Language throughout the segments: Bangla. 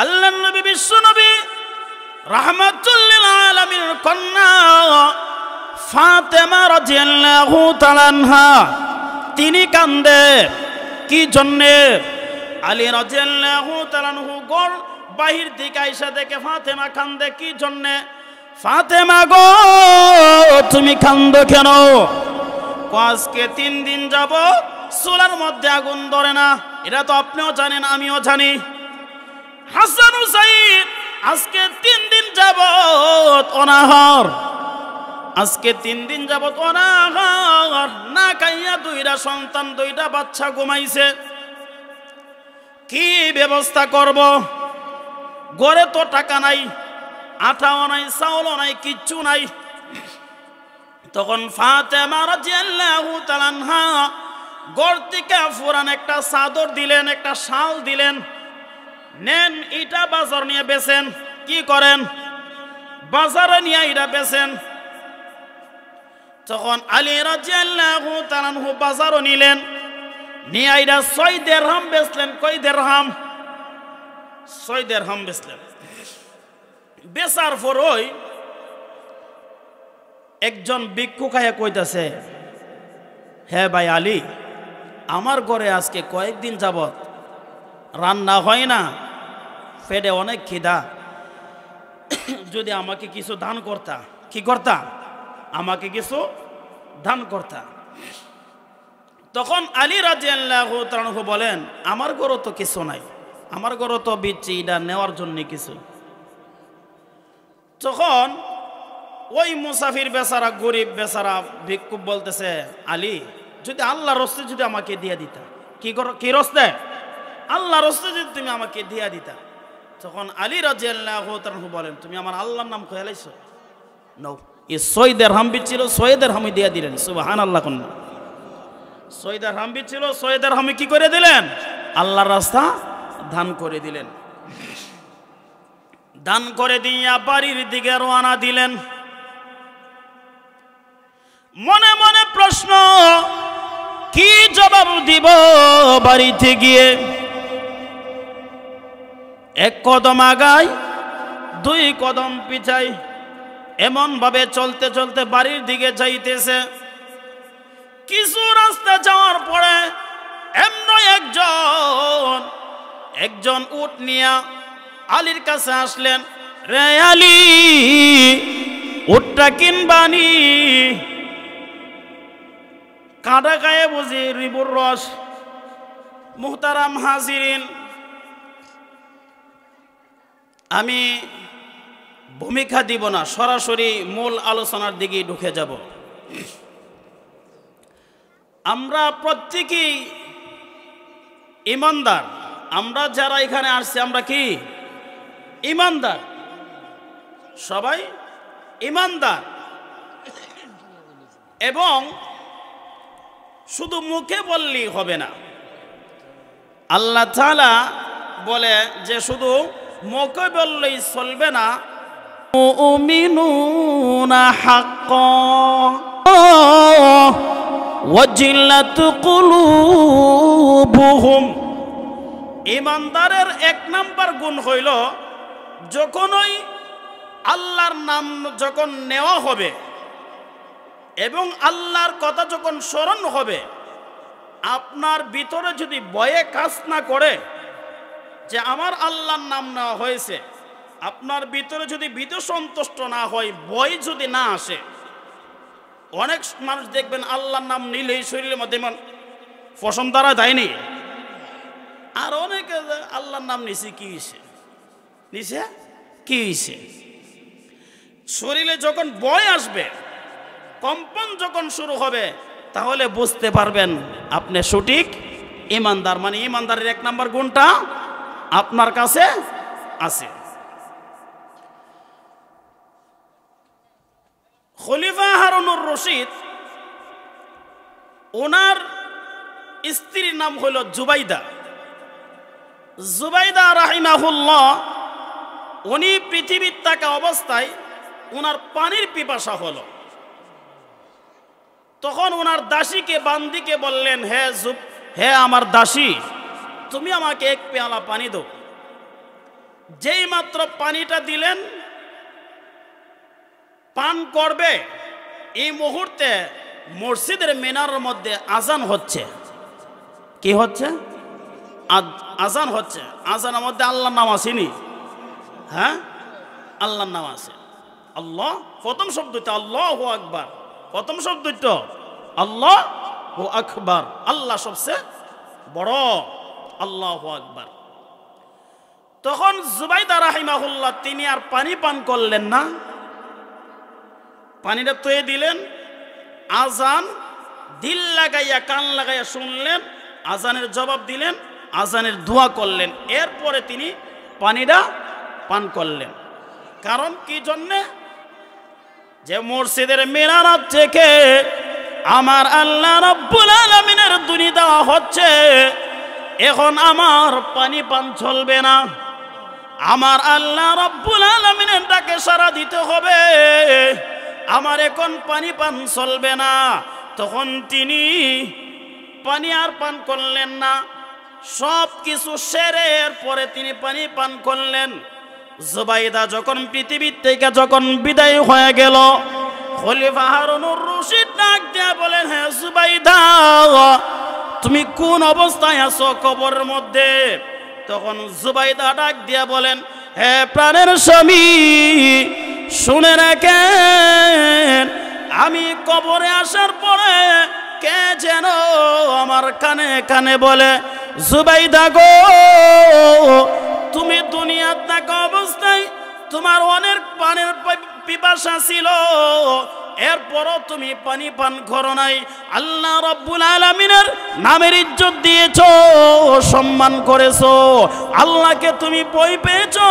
আল্লাহর নবী বিশ্ব নবী রাহমাতুল লিল আলামিনের কন্যা ফাতেমা রাদিয়াল্লাহু তাআলা আনহা তিনি কান্দে কি জন্যে? আলী রাদিয়াল্লাহু তাআলা আনহু গর বাহির থেকে আয়েশা দেখে ফাতেমা কান্দে কি জন্যে? ফাতেমা গো তুমি কান্দো কেন? আজকে 3 দিন যাব চুলার মধ্যে আগুন ধরে না। এটা তো আপনিও জানেন, আমিও জানি। হাসান হুসাইন আজকে 3 দিন যাবত অনাহার, আজকে 3 দিন যাবত অনাহার, না খাইয়া 2টা সন্তান 2টা বাচ্চা ঘুমাইছে। কি ব্যবস্থা করব? ঘরে তো টাকা নাই, আটাও নাই, চাউলও নাই, কিচ্ছু নাই। তখন ফাতেমা রাদিয়াল্লাহু তাআলা আনহা ঘর থেকে পুরান একটা চাদর দিলেন, একটা শাল দিলেন, নেন এটা বাজার নিয়ে বেচেন। কি করেন? বাজারে নিয়ে এটা বেচেন। তখন আলী রাদিয়াল্লাহু তাআলা আনহু বাজারও নিলেন, নিয়ে এটা 6 দিরহাম বেচলেন। কয় দিরহাম? 6 দিরহাম বেচলেন। বেচার পরই একজন ভিক্ষুক আয়া কইতাছে, হ্যাঁ ভাই আলী, আমার ঘরে আজকে কয়েকদিন যাবত রান্না হয় না, পেটে অনেক খিদা, যদি আমাকে কিছু দান করতা। কি করতা? আমাকে কিছু দান করতা। তখন আলী রাদিয়াল্লাহু তাআলা আনহু বলেন, আমার ঘরও তো কিছু নাই, আমার ঘরও তো বিচ্ছি এটা নেওয়ার জন্য কিছু। তখন ওই মুসাফির বেচারা, গরিব বেচারা ভিক্ষুক বলতেছে, আলী যদি আল্লাহর রাস্তায় যদি আমাকে দিয়ে দিতা। কি রাস্তায়? আল্লাহর রাস্তায় যদি তুমি আমাকে দিয়ে দিতা। তখন আলী রাদিয়াল্লাহু তাআলা আনহু বলেন, তুমি আমার আল্লাহর নাম কইলাইছো? নাও, এই 6 দিরহাম বিচ্ছিল, 6 দিরহামই দিয়ে দিলেন। সুবহানাল্লাহ। কোন 6 দিরহাম বিচ্ছিল, 6 দিরহামই কি করে দিলেন? আল্লাহর রাস্তা দান করে দিলেন। দান করে দিয়া বাড়ির দিকে রওনা দিলেন। মনে মনে প্রশ্ন, কি জবাব দিব বাড়িতে গিয়ে? 1 কদম আগায় 2 কদম পিছাই, এমন ভাবে চলতে চলতে বাড়ির দিকে যাইতেছে। কিছু রাস্তা যাওয়ার পরে এমন একজন উট নিয়া আলীর কাছে আসলেন। রে আলী, উটটা কিনবানি? কাঁটা গায়ে বুঝি রিবুর রস। মুহতারাম হাজিরিন, আমি ভূমিকা দিব না, সরাসরি মূল আলোচনার দিকে ঢুকে যাব। আমরা প্রত্যেকেই ইমানদার। আমরা যারা এখানে আসছি আমরা কি ইমানদার? সবাই ইমানদার। এবং শুধু মুখে বললেই হবে না। আল্লাহ তাআলা বলে যে শুধু মুখে বললেই চলবে না। মুমিনুনা হাক্কান ওয়াজিলাত কুলুবুহুম। ইমানদারের 1 নাম্বার গুণ হইল, যখনই আল্লাহর নাম যখন নেওয়া হবে এবং আল্লাহর কথা যখন স্মরণ হবে, আপনার ভিতরে যদি ভয়ে কাজ না করে যে আমার আল্লাহর নাম নেওয়া হয়েছে, আপনার ভিতরে যদি ভীত সন্তুষ্ট না হয়, ভয় যদি না আসে। অনেক মানুষ দেখবেন আল্লাহর নাম নিলেই শরীরের মধ্যে পশম দ্বারা দেয়নি। আর অনেকে আল্লাহর নাম নিছে, কি হয়েছে? নিছে কি হয়েছে? শরীরে যখন ভয় আসবে, কম্পন যখন শুরু হবে, তাহলে বুঝতে পারবেন আপনি সঠিক ইমানদার। মানে ইমানদারের 1 নাম্বার গুণটা আপনার কাছে আছে। খলিফা হারুনুর রশিদ, ওনার স্ত্রীর নাম হল জুবাইদা। জুবাইদা রাহিমাহুল্লাহ, উনি পৃথিবীর থাকা অবস্থায় ওনার পানির পিপাসা হলো। তখন ওনার দাসীকে, বান্দিকে বললেন, হে আমার দাসী, তুমি আমাকে 1 পেয়ালা পানি দাও। যেই মাত্র পানিটা দিলেন, পান করবে, এই মুহূর্তে মসজিদের মিনারের মধ্যে আজান হচ্ছে। কি হচ্ছে? আজান হচ্ছে। আজানের মধ্যে আল্লাহর নাম আসেনি? হ্যাঁ, আল্লাহর নাম আছে। আল্লাহ প্রথম শব্দটা আল্লাহু আকবার, প্রথম শব্দটা আল্লাহু আকবার, আল্লাহ সবচেয়ে বড়, আল্লাহু আকবার। তখন জুবাইদা রাহিমাহুল্লাহ তিনি আর পানি পান করলেন না, পানিটা তুলে দিলেন। আজান দিল লাগাইয়া কান লাগাইয়া শুনলেন, আজানের জবাব দিলেন, আজানের দোয়া করলেন, এরপরে তিনি পানিটা পান করলেন। কারণ কি জন্যে? যে মসজিদের মিনার থেকে আমার আল্লাহ রাব্বুল আলামিনের দুনি দেওয়া হচ্ছে, এখন আমার পানি পান চলবে না, আমার আল্লাহ রাব্বুল আলামিনের ডাকে সাড়া দিতে হবে, আমার এখন পানি পান চলবে না। তখন তিনি পানি আর পান করলেন না, সব কিছু সেরের পরে তিনি পানি পান করলেন। জুবাইদা যখন পৃথিবীর থেকে যখন বিদায় হয়ে গেল, খলিফা হারুনুর রশিদ ডাক দিয়া বলেন, হ্যাঁ জুবাইদা, তুমি কোন অবস্থায় আছো কবরের মধ্যে? তখন জুবাইদা ডাক দিয়া বলেন, হে প্রাণের স্বামী, শুনে রাখেন, আমি কবরে আসার পরে কে যেন আমার কানে কানে বলে, জুবাইদা গো, তুমি দুনিয়ার থাকা অবস্থায় তোমার অনেক পানির পিপাসা ছিল, এরপরও তুমি পানি পান করো নাই, আল্লাহ রাব্বুল আলামিনের নামের ইজ্জত দিয়েছো, সম্মান করেছো, আল্লাহকে তুমি ভয় পেয়েছো,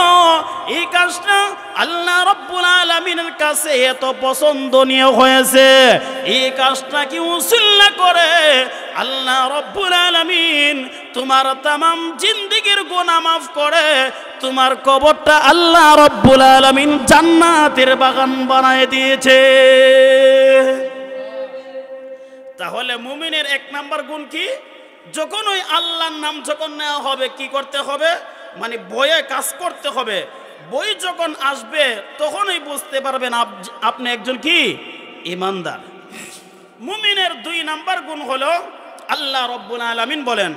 এই কাজটা আল্লাহ রাব্বুল আলামিনের কাছে এত পছন্দনীয় হয়েছে, এই কাজটা কি উসিলা করে আল্লাহ রাব্বুল আলামিন তোমার তামাম জিন্দেগীর গুনাহ মাফ করে তোমার কবরটা আল্লাহ রাব্বুল আলামিন জান্নাতের বাগান বানায় দিয়েছে। তাহলে মুমিনের এক নাম্বার গুণ কি? যখন ওই আল্লাহর নাম যখন নেওয়া হবে কি করতে হবে? মানে বয়ে কাজ করতে হবে। বই যখন আসবে তখনই বুঝতে পারবেন আপনি একজন কি ঈমানদার। মুমিনের দুই নাম্বার গুণ হলো আল্লাহ রাব্বুল আলামিন বলেন,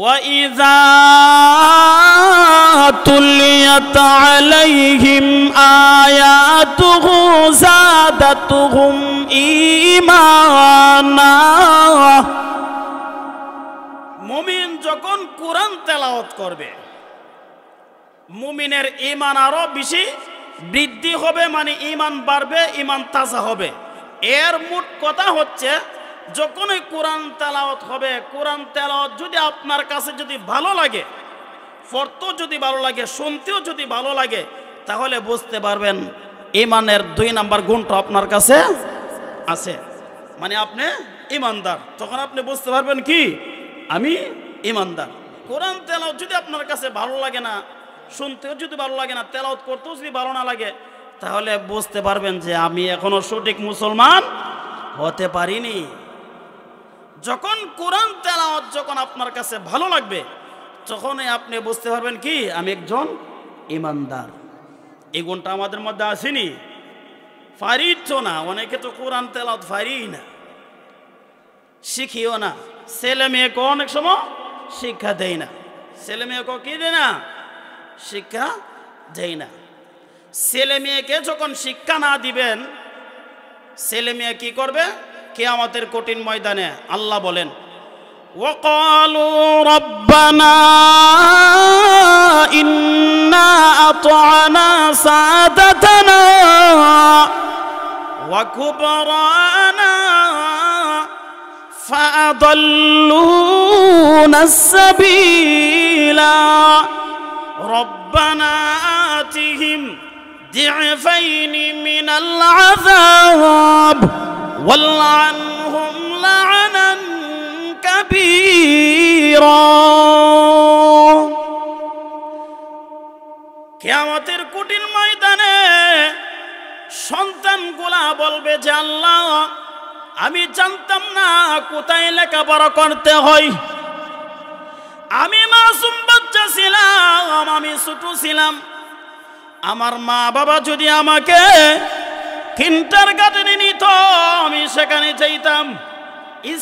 وَإِذَا تُلِيَتْ عَلَيْهِمْ آيَاتُهُ زَادَتْهُمْ ঈমানা। মুমিন যখন কোরআন তেলাওয়াত করবে, মুমিনের ঈমান আরো বেশি বৃদ্ধি হবে, মানে ঈমান বাড়বে, ঈমান তাজা হবে। এর মোট কথা হচ্ছে, যখন ওই কোরআন তেলাওয়াত হবে, কোরআন তেলাওয়াত যদি আপনার কাছে যদি ভালো লাগে, পড়তেও যদি ভালো লাগে, শুনতেও যদি ভালো লাগে, তাহলে বুঝতে পারবেন ঈমানের দুই নাম্বার গুণটা আপনার কাছে আছে, মানে আপনি ঈমানদার। তখন আপনি বুঝতে পারবেন কি আমি ঈমানদার। কোরআন তেলাওয়াত যদি আপনার কাছে ভালো লাগে না, শুনতেও যদি ভালো লাগে না, তেলাওয়াত করতেও যদি ভালো না লাগে, তাহলে বুঝতে পারবেন যে আমি এখনো সঠিক মুসলমান হতে পারিনি। যখন কোরআন তেলাওয়াত যখন আপনার কাছে ভালো লাগবে, তখনই আপনি বুঝতে পারবেন কি আমি একজন ঈমানদার। এই গুণটা আমাদের মধ্যে আসেনি, পারিচ্ছ না। অনেকে তো কোরআন তেলাওয়াত পারি না, শিখিও না। ছেলে মেয়েকে অনেক সময় শিক্ষা দেয় না, ছেলে মেয়েকে কি দেয় না? শিক্ষা দেয় না। ছেলে মেয়েকে যখন শিক্ষা না দিবেন, ছেলে মেয়ে কি করবে? কিয়ামতের কঠিন ময়দানে আল্লাহ বলেন, ওয়াকালু রাব্বানা ইন্না আতা'না সাদাতানা ওয়া কুবরানা ফাআদাল্লুনাস সাবিলা রব্বানা আতিহিম ضعفين من العذاب والعنهم لعنا كبيرا। কিয়ামতের কঠিন ময়দানে সন্তানগুলা বলবে যে আল্লাহ, আমি জানতাম না কোথায় লেখাপড়া করতে হয়, আমি মাসুম বাচ্চা বাচ্চা ছিলাম, আমি ছোট ছিলাম, আমার মা বাবা যদি আমাকে কিন্টার গার্ডেনে নিত আমি সেখানে যাইতাম,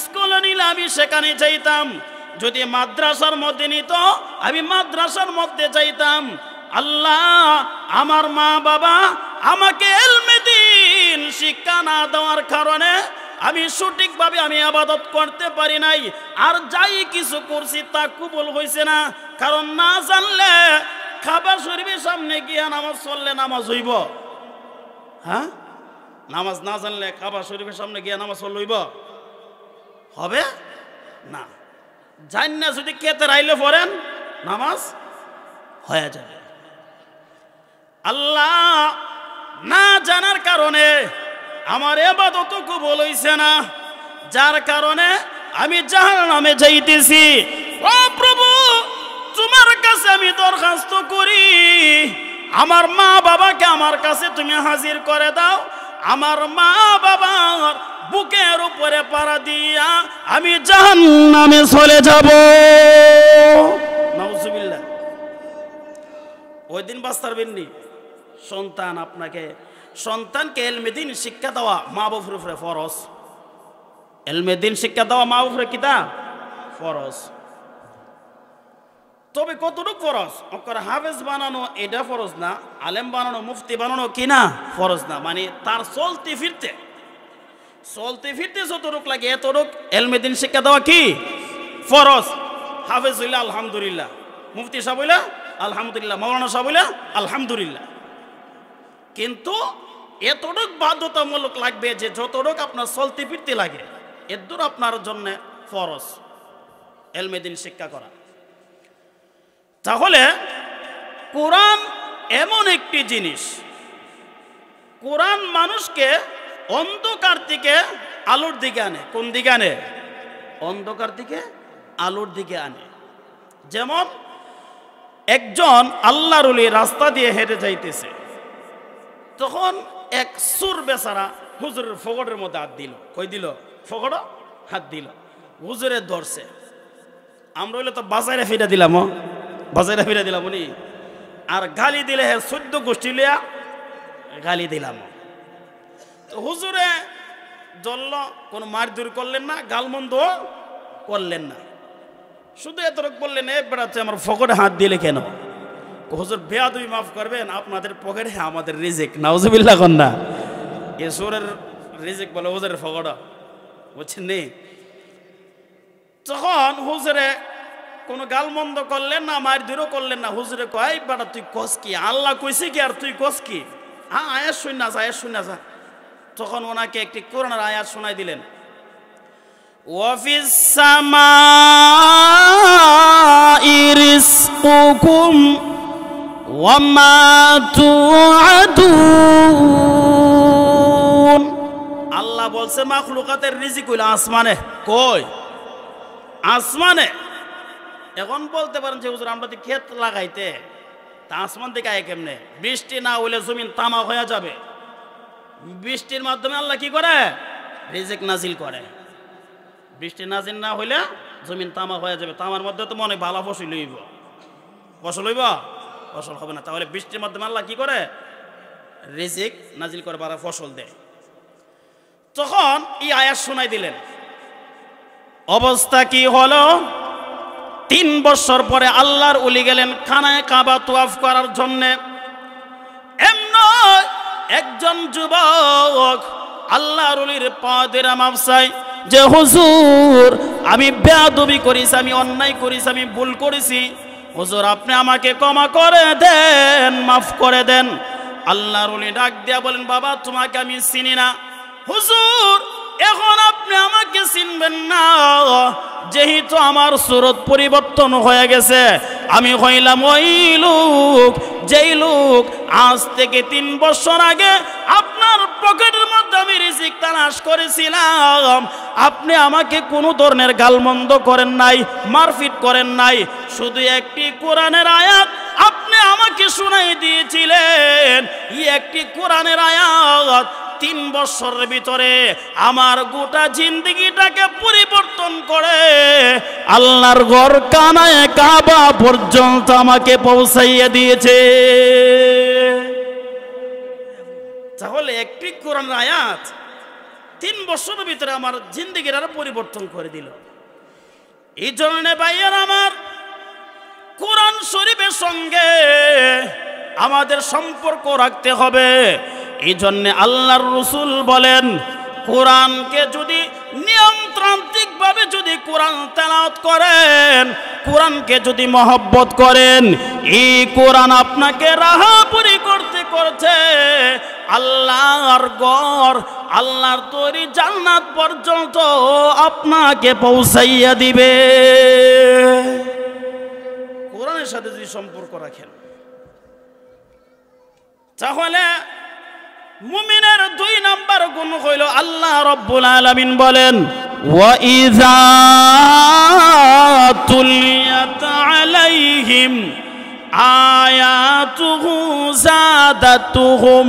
স্কুলে নিলে আমি সেখানে যাইতাম, যদি মাদ্রাসার মধ্যে নিত আমি মাদ্রাসার মধ্যে যাইতাম। আল্লাহ, আমার মা বাবা আমাকে ইলমে দ্বীন শিক্ষা না দেওয়ার কারণে আমি সঠিকভাবে আমি ইবাদত করতে পারি নাই, আর যাই কিছু করছি তা কবুল হইছে না। কারণ না জানলে কাবা শরীফের সামনে গিয়া নামাজ পড়লে নামাজ হইব? হ্যাঁ, নামাজ না জানলে কাবা শরীফের সামনে গিয়া নামাজ পড়লে হইব? হবে না। জান না যদি কেতে রাইলে পড়েন নামাজ হয়ে যাবে। আল্লাহ, না জানার কারণে আমার ইবাদত কবুল হইছে না, যার কারণে আমি জাহান্নামে যাইতেছি। ও প্রভু, তোমার কাছে আমি দরখাস্ত করি, আমার মা বাবাকে আমার কাছে তুমি হাজির করে দাও। আমার মা বাবার বুকের উপরে পাড়া দিয়া আমি জাহান্নামে চলে যাব। নাউজুবিল্লাহ। ওই দিন বাঁচতারবেননি। সন্তান আপনাকে, সন্তানকে ইলমে দ্বীন শিক্ষা দেওয়া মা বাবার উপরে ফরজ। ইলমে দ্বীন শিক্ষা দেওয়া মা বাবার উপরে কিতা ফরজ। তবে কতটুকু ফরজ? হাফেজ বানানো এটা ফরজ না, আলেম বানানো মুফতি বানানো কিনা ফরজ না। মানে তার চলতে ফিরতে যতটুক লাগে এতটুক ইলমে দ্বীন শিক্ষা দেওয়া কি ফরজ। হাফেজ হইলে আলহামদুলিল্লাহ, মুফতি সাহেব হইলে আলহামদুলিল্লাহ, মাওলানা সাহেব হইলে আলহামদুলিল্লাহ। কিন্তু এতটুক বাধ্যতামূলক লাগবে যে যতটুক আপনার চলতে ফিরতে লাগে এর দূর আপনার জন্য ফরজ ইলমে দ্বীন শিক্ষা করা। তাহলে কোরআন এমন একটি জিনিস, কোরআন মানুষকে অন্ধকার থেকে আলোর দিকে আনে। কোন দিকে আনে? অন্ধকার থেকে আলোর দিকে আনে। যেমন একজন আল্লাহর ওলি রাস্তা দিয়ে হেঁটে যাইতেছে, তখন এক সুর বেচারা হুজুরের ফগড়ের মধ্যে হাত দিল। কই দিল? ফগড় হাত দিল, হুজুরে ধরছে। আমরা হইলে তো বাজারে ফিরে দিলাম, বাজারে ফিরে দিলাম উনি, আর গালি দিলে 14 গোষ্ঠী লিয়া গালি দিলাম। তো হুজুরে জ্বলল, কোনো মারধর করলেন না, গালমন্দ করলেন না, শুধু এতটুকু বললেন, এ বেড়াচ্ছে আমার ফগড়ে হাত দিলে কেন? হুজুর, বেয়াদবি মাফ করবেন, আপনাদের পকেটে আমাদের রিজিক। নাউজুবিল্লাহ কন্যা, এ সুরের রিজিক বলে হুজুরের ফগড়া, বুঝছেন নি? তখন হুজুরে কোনো গালমন্দ করলেন না, মারধরও করলেন না। হুজুরে কয়, বেটা তুই কস কি? আল্লাহ কইছে কি আর তুই কস কি? হ্যাঁ, আয়াত শুন না যা, আয়াত শুন না যা। তখন ওনাকে একটি কোরআনের আয়াত শোনাই দিলেন, ওয়াফিস সামাই রিজকুকুম ওয়া মা তুআদুন। আল্লাহ বলছে মাখলুকাতের রিজিক হইল আসমানে। কই? আসমানে। এখন বলতে পারেন যে হুজুর আমরা তো ক্ষেত লাগাইতে, তা আসমান থেকে আয় কেমনে? বৃষ্টি না হইলে জমিন তামা হয়ে যাবে। বৃষ্টির মাধ্যমে আল্লাহ কি করে? রিজিক নাজিল করে। বৃষ্টি নাজিল না হইলে জমিন তামা হয়ে যাবে। তামার মধ্যে তো মনে ভালো ফসল হইব, ফসল হইব? ফসল হবে না। তাহলে বৃষ্টির মাধ্যমে আল্লাহ কি করে? রিজিক নাজিল করে, বারা ফসল দেয়। তখন এই আয়াত শোনাই দিলেন। অবস্থা কি হলো? 3 বছর পরে আল্লাহর ওলি গেলেন খানায় কাবা তোয়াফ করার জন্যে। এমন একজন যুবক আল্লাহর ওলির পা ধরে মাপ চায় যে হুজুর, আমি বেয়াদবি করেছি, আমি অন্যায় করেছি, আমি ভুল করেছি, হুজুর আপনি আমাকে ক্ষমা করে দেন, মাফ করে দেন। আল্লাহর ওলি ডাক দিয়া বলেন, বাবা তোমাকে আমি চিনি না। হুজুর, এখন আপনি আমাকে চিনবেন না, যেহেতু আমার সুরত পরিবর্তন হয়ে গেছে। আমি হইলাম ওই লোক, যেই লোক আজ থেকে 3 বছর আগে আপনার পকেটের মধ্যে আমি রিজিক তালাশ করেছিলাম। আপনি আমাকে কোনো ধরনের গালমন্দ করেন নাই, মারপিট করেন নাই, শুধু একটি কোরআনের আয়াত আপনি আমাকে শোনাই দিয়েছিলেন। এই একটি কোরআনের আয়াত 3 বছরের ভিতরে আমার গোটা জিন্দেগিটাকে পরিবর্তন করে আল্লাহর ঘর কানায়ে কাবা পর্যন্ত আমাকে পৌঁছাইয়া দিয়েছে। তাহলে একটি কোরআন আয়াত 3 বছরের ভিতরে আমার জিন্দেগির আরো পরিবর্তন করে দিল। এই জন্য ভাইয়ের আমার, কোরআন শরীফের সঙ্গে আমাদের সম্পর্ক রাখতে হবে। এই জন্য আল্লাহর রাসূল বলেন, কোরআনকে যদি নিয়মতান্ত্রিকভাবে যদি কোরআন তেলাওয়াত করেন, কোরআনকে যদি মহব্বত করেন, এই কোরআন আপনাকে রাহাপুরি করতে করতে আল্লাহর ঘর, আল্লাহর তৈরি জান্নাত পর্যন্ত আপনাকে পৌঁছাইয়া দিবে। কোরআনের সাথে যদি সম্পর্ক রাখেন, তাহলে মুমিনের 2 নাম্বার গুণ হইল, আল্লাহ রাব্বুল আলামিন বলেন, ওয়া ইযা তুলিয়াত আলাইহিম আয়াতুহু যাদাতুহুম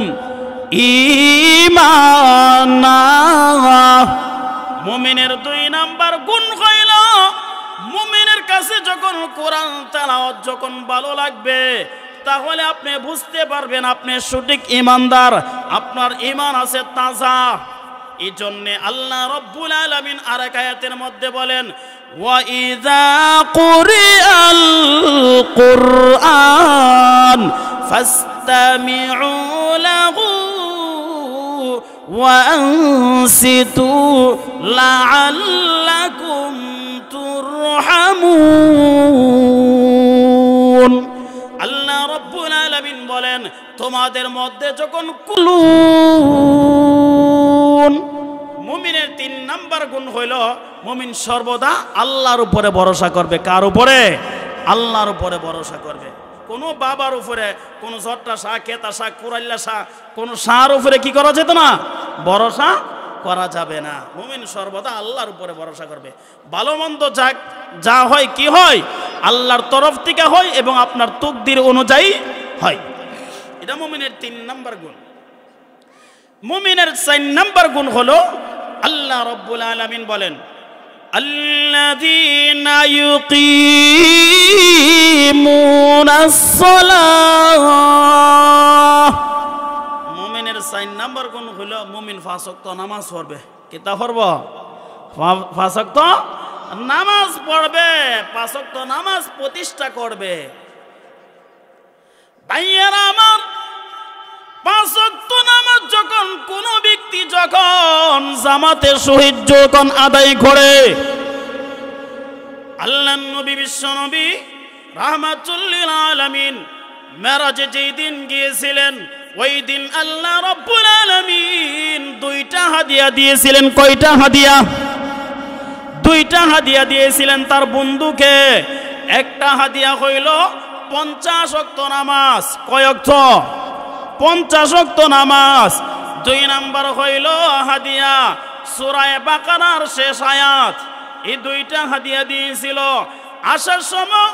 ঈমানা। মুমিনের 2 নাম্বার গুণ হইল, মুমিনের কাছে যখন কোরআন তেলাওয়াত যখন ভালো লাগবে, তাহলে আপনি বুঝতে পারবেন আপনি সঠিক ঈমানদার, আপনার ঈমান আছে তাজা। এই জন্য আল্লাহ রাব্বুল আলামিন আরেক আয়াতের মধ্যে বলেন, ওয়া ইযা কুরিআল কুরআন ফাসতামিউ লাহু ওয়া আনসিতু লাআল্লাকুম তুরহামুন। আল্লাহ রাব্বুল আলামিন বলেন, তোমাদের মধ্যে যখন কুলুন, মুমিনের 3 নাম্বার গুণ হইল, মুমিন সর্বদা আল্লাহর উপরে ভরসা করবে। কার উপরে? আল্লাহর উপরে ভরসা করবে। কোনো বাবার উপরে, কোনো জট্টা শাহ, কেতা শাহ, কুরাইল্লা শাহ, কোনো শাহর উপরে কি করা যেত না? ভরসা করা যাবে না। মুমিন সর্বদা আল্লাহর উপরে ভরসা করবে। ভালো মন্দ যা হয়, কি হয়? আল্লাহর তরফ থেকে হয় এবং আপনার তাকদীর অনুযায়ী হয়। এটা মুমিনের 3 নাম্বার গুণ। মুমিনের 4 নাম্বার গুণ হলো, আল্লাহ রাব্বুল আলামিন বলেন, আল্লাযীনা ইউকিমুনাস সালাহ। মুমিনের 4 নাম্বার গুণ হলো, মুমিন 5 ওয়াক্ত নামাজ পড়বে। কিতা পড়ব? 5 ওয়াক্ত নামাজ পড়বে, 5 ওয়াক্ত নামাজ প্রতিষ্ঠা করবে। ভাইয়েরা আমার, 5 ওয়াক্ত নামাজ যখন কোন ব্যক্তি যখন জামাতে শহীদ যখন আদায় করে, আল্লাহর নবী বিশ্ব নবী রাহমাতুল লিল আলামিন মেরাজে যেই দিন গিয়েছিলেন, ওই দিন আল্লাহ রাব্বুল আলামিন 2টা হাদিয়া দিয়েছিলেন। কয়টা হাদিয়া? 2টা হাদিয়া দিয়েছিলেন তার বন্ধুকে। একটা হাদিয়া হইল 50 ওয়াক্ত নামাজ। কয় ওয়াক্ত? 50 ওয়াক্ত নামাজ। 2 নাম্বার হইল হাদিয়া সূরা বাকারার শেষ আয়াত। এই 2টা হাদিয়া দিয়েছিল। আসার সময়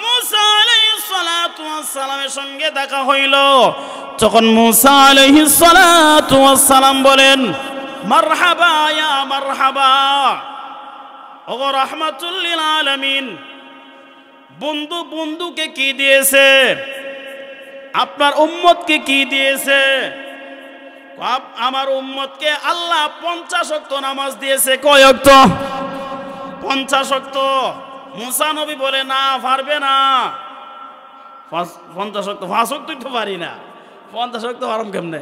মুসা আলাইহিস সালাতু ওয়াস সালামের সঙ্গে দেখা হইল। যখন মুসা আলাইহিস সালাতু ওয়াস সালাম বলেন, মারহাবা ইয়া মারহাবা, ও রাহমাতুল লিল আলামিন, বন্ধু বন্ধুকে কি দিয়েছে? আপনার উম্মতকে কি দিয়েছে? আমার উম্মতকে আল্লাহ 50 ওয়াক্ত নামাজ দিয়েছে। কয় ওয়াক্ত? 50 ওয়াক্ত। মুসা নবী বলে, না, পারবে না। 50 ওয়াক্ত, 5 ওয়াক্তই তো পারি না, 50 ওয়াক্ত পারম কেমনে?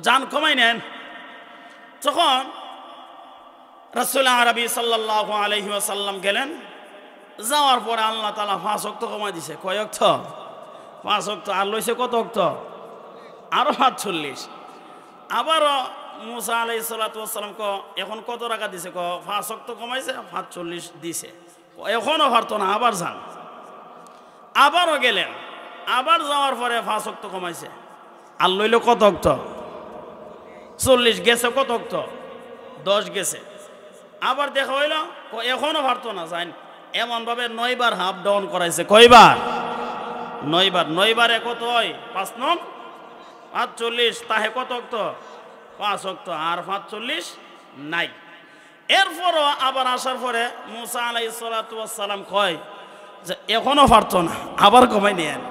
জান কমাই নেন। তখন রাসূল আরবি সাল্লাল্লাহু আলাইহি ওয়াসাল্লাম গেলেন। যাওয়ার পরে আল্লাহ তাআলা 5 ওয়াক্ত কমাই দিছে। কয় ওয়াক্ত? 5 ওয়াক্ত। আর লইছে কত ওয়াক্ত? আরো 48। আবারও মুসা আলাইহিস সালাতু ওয়াস সালাম এখন কত রাকাত দিছে? 5 ওয়াক্ত কমাইছে, 45 দিছে। এখনো পারতো না, আবার যান। আবারও গেলেন। আবার যাওয়ার পরে 5 ওয়াক্ত কমাইছে। আর লইল কত ওয়াক্ত? 40 গেছে। কত ওয়াক্ত? 10 গেছে। আবার দেখা হইল, এখনো পারতো না, যান। এমন ভাবে 9 বার হাফ ডাউন করাইছে। কয়বার? 9 বার। 9 বারে কত হয়? 5 নং 45 তাহে কত ওয়াক্ত 5 ওয়াক্ত আর 45 নাই। এরপরও আবার আসার পরে মুসা আলাইহিস সালাতু ওয়াস সালাম কয় যে এখনো পারতো না, আবার কমাই নেন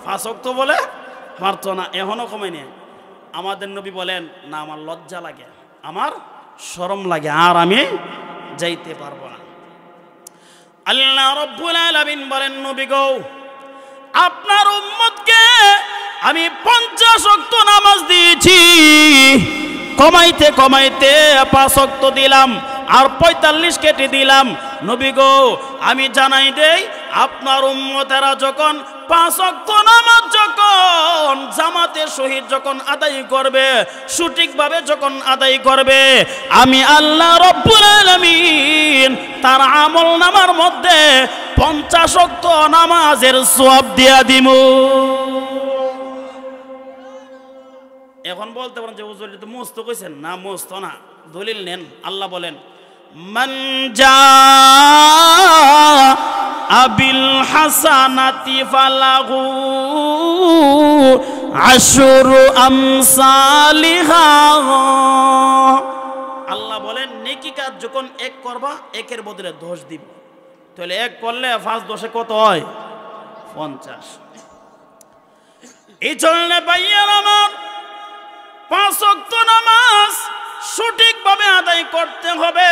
5 ওয়াক্ত বলে পারতো না, এখনো কমাই নেন। আমাদের নবী বলেন না আমার লজ্জা লাগে, আমার শরম লাগে, আর আমি যাইতে পারবো না। আল্লাহ রাব্বুল আলামিন বলেন নবী গো আপনার উম্মতকে আমি 50 ওয়াক্ত নামাজ দিয়েছি, কমাইতে কমাইতে 5 ওয়াক্ত দিলাম আর 45 কেটে দিলাম। নবী গো আমি জানাই দেই আপনার উম্মতেরা যখন 5 ওয়াক্ত নামাজ যখন জামাতে শহীদ যখন আদায় করবে, সঠিকভাবে যখন আদায় করবে, আমি আল্লাহ রাব্বুল আলামিন তার আমল নামার মধ্যে 50 ওয়াক্ত নামাজের সওয়াব দিয়া দিমু। এখন বলতে পারেন যে হুজুর তো মুস্ত কইছেন না, মুস্ত না, দলিল নেন। আল্লাহ বলেন মান আবিল হাসানাতি ফালাহু আশরু আমসালিহা। আল্লাহ বলেন নেকি কাজ যখন এক করবা একের বদলে 10 দিব। তাহলে এক করলে 5 10 কত হয় 50। এই জন্য ভাইয়ার আমার 5 ওয়াক্ত নামাজ সঠিকভাবে আদায় করতে হবে।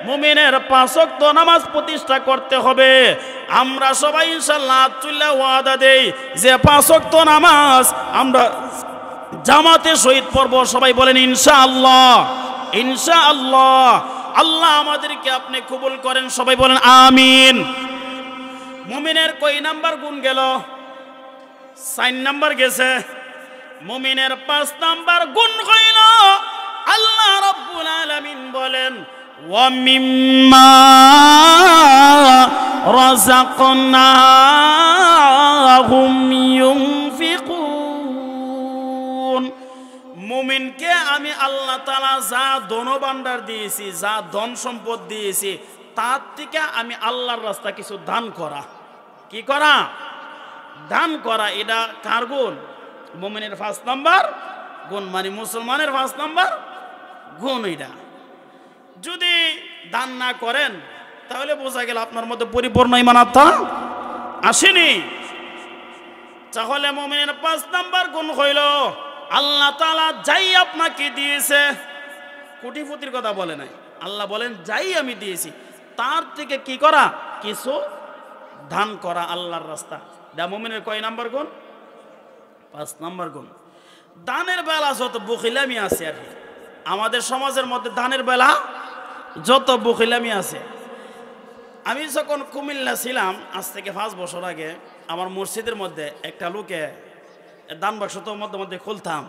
মুমিনের 5 ওয়াক্ত নামাজ প্রতিষ্ঠা করতে হবে। আমরা সবাই ইনশাআল্লাহ চুল্লা ওয়াদা দেই যে 5 ওয়াক্ত নামাজ আমরা জামাতে শহীদ পড়ব। সবাই বলেন ইনশাআল্লাহ, ইনশাআল্লাহ। আল্লাহ আমাদেরকে আপনি কবুল করেন, সবাই বলেন আমিন। মুমিনের কয় নাম্বার গুণ গেল? 4 নাম্বার গেছে। মুমিনের 5 নাম্বার গুণ হইল আল্লাহ রাব্বুল আলামিন বলেন ওয়া মিম্মা রাযাকনাহুম ইউনফিকুন। মুমিনকে আমি আল্লাহ তাআলা যা ধনভাণ্ডার দিয়েছি, যা ধন সম্পদ দিয়েছি, তার থেকে আমি আল্লাহর রাস্তা কিছু দান করা। কি করা? দান করা। এটা কার গুণ? মুমিনের 5 নাম্বার গুণ, মানে মুসলমানের 5 নাম্বার গুণ। এটা যদি দান না করেন তাহলে বোঝা গেল আপনার মধ্যে পরিপূর্ণ ঈমান আসেনি। তাহলে মুমিনের 5 নাম্বার গুণ হইল আল্লাহ তাআলা যাই আপনাকে দিয়েছে, কোটিপতির কথা বলে নাই, আল্লাহ বলেন যাই আমি দিয়েছি তার থেকে কি করা? কিছু দান করা আল্লাহর রাস্তা। দা মুমিনের কয় নাম্বার গুণ? 5 নাম্বার গুণ। দানের বেলা যত বখিলামি আছে আর কি, আমাদের সমাজের মধ্যে দানের বেলা যত বখিলামি আছে। আমি যখন কুমিল্লা ছিলাম আজ থেকে 5 বছর আগে, আমার মসজিদের মধ্যে একটা লোকে দান বাক্স তো মধ্যে মধ্যে খুলতাম,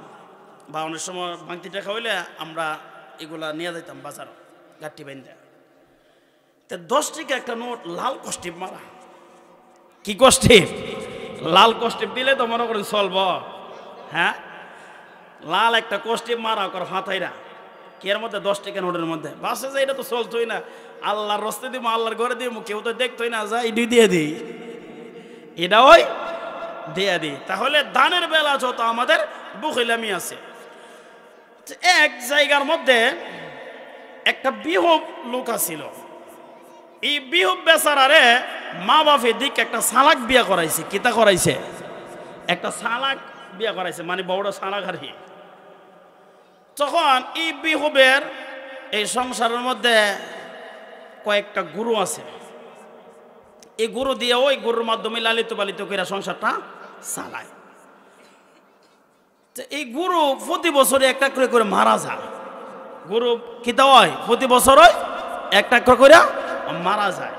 বা অনেক সময় ভাঙতি টাকা হইলে আমরা এগুলা নিয়ে যাইতাম বাজার গাঠি বাইন্দা। তো 10 টাকা একটা নোট লাল কষ্টিপ মারা। কি কষ্টিপ? লাল কষ্টিপ দিলে তো মনে করেন চলব। হ্যাঁ, লাল একটা কষ্টিপ মারা কর ফাতাইরা কের মধ্যে 10 টাকা নোটের মধ্যে বাসে যে এটা তো চলতোই না। আল্লাহর রস্তে দিব, আল্লাহর ঘরে দিব, কেউ তো দেখতোই না, যা ইডি দিয়ে দিই, এটা ওই দিয়ে দিই। তাহলে দানের বেলা যত আমাদের বখিলামি আছে। এক জায়গার মধ্যে একটা বিহুব লোক আছিল। এই বিহুব বেচারারে মা বাপের দিক একটা সালাক বিয়া করাইছে। কিতা করাইছে? একটা সালাক বিয়া করাইছে, মানে বড় সালাক আর কি। তখন এই বিহুবের এই সংসারের মধ্যে কয়েকটা গুরু আছে। এই গুরু দিয়ে ওই গুরুর মাধ্যমে লালিত পালিত করে সংসারটা চালায়। এই গুরু প্রতি বছরে একটা করে করে মারা যায়। গুরু কিতা হয়? প্রতি বছর একটা করে মারা যায়।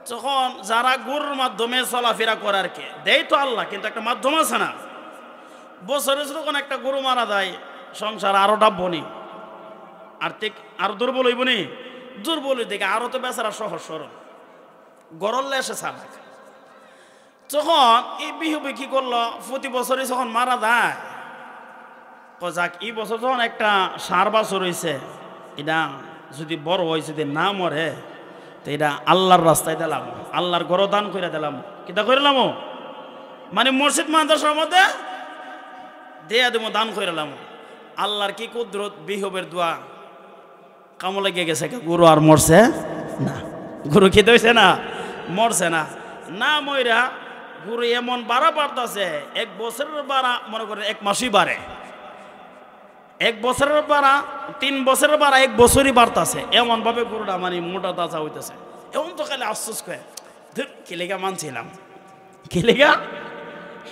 তখন যারা গুরুর মাধ্যমে চলাফেরা করার কে দেয় তো আল্লাহ, কিন্তু একটা মাধ্যম আছে না। বছরে যখন একটা গরু মারা যায়, সংসার আরো ডাববনি, আর্থিক আরো দুর্বল হইবনি। দুর্বল দিকে আরো তো বেচারা সহজ সরল গরল্লে এসে চালাক। তখন এই বিহুবে কি করলো? প্রতি বছরে যখন মারা যায়, যাক এই বছর যখন একটা 4 বছর হয়েছে, এটা যদি বড় হয়, যদি না মরে, তো এটা আল্লাহর রাস্তায় দিলাম, আল্লাহর ঘর দান করে দিলাম। কিতা করলাম? মানে মসজিদ মাদ্রাসার মধ্যে দেয়া দেবো দান কইরালাম আল্লাহর কি কুদরত বিহবের দোয়া কামো লেগে গেছে গরু আর মরছে না গরু খেতে হয়েছে না মরছে না না মইরা গরু এমন বাড়া বাড়তেছে 1 বছরের বাড়া মনে করেন 1 মাসই বাড়ে 1 বছরের বাড়া 3 বছরের বাড়া 1 বছরই বাড়তেছে এমন ভাবে গরুটা মানে মোটা তাজা হইতেছে এমন তো খালি আফসোস করে কি লেগা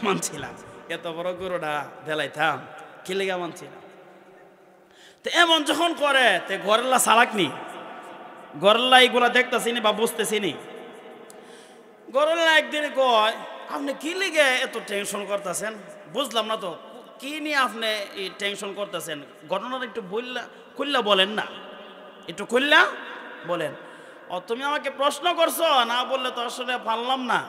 মানছিলাম এত বড় গরুটা দেলাইতাম কি লেগা মানছিলাম তো এমন যখন করে তে গরেল্লা সালাকনি গরেল্লা এইগুলা দেখতেছিনি বা বুঝতেছিনি গরেল্লা একদিন কয় আপনি কি লেগে এত টেনশন করতেছেন বুঝলাম না তো কি নিয়ে আপনি এই টেনশন করতেছেন ঘটনাটা একটু খুললা বলেন না একটু খুললা বলেন ও তুমি আমাকে প্রশ্ন করছো না বললে তো আসলে পারলাম না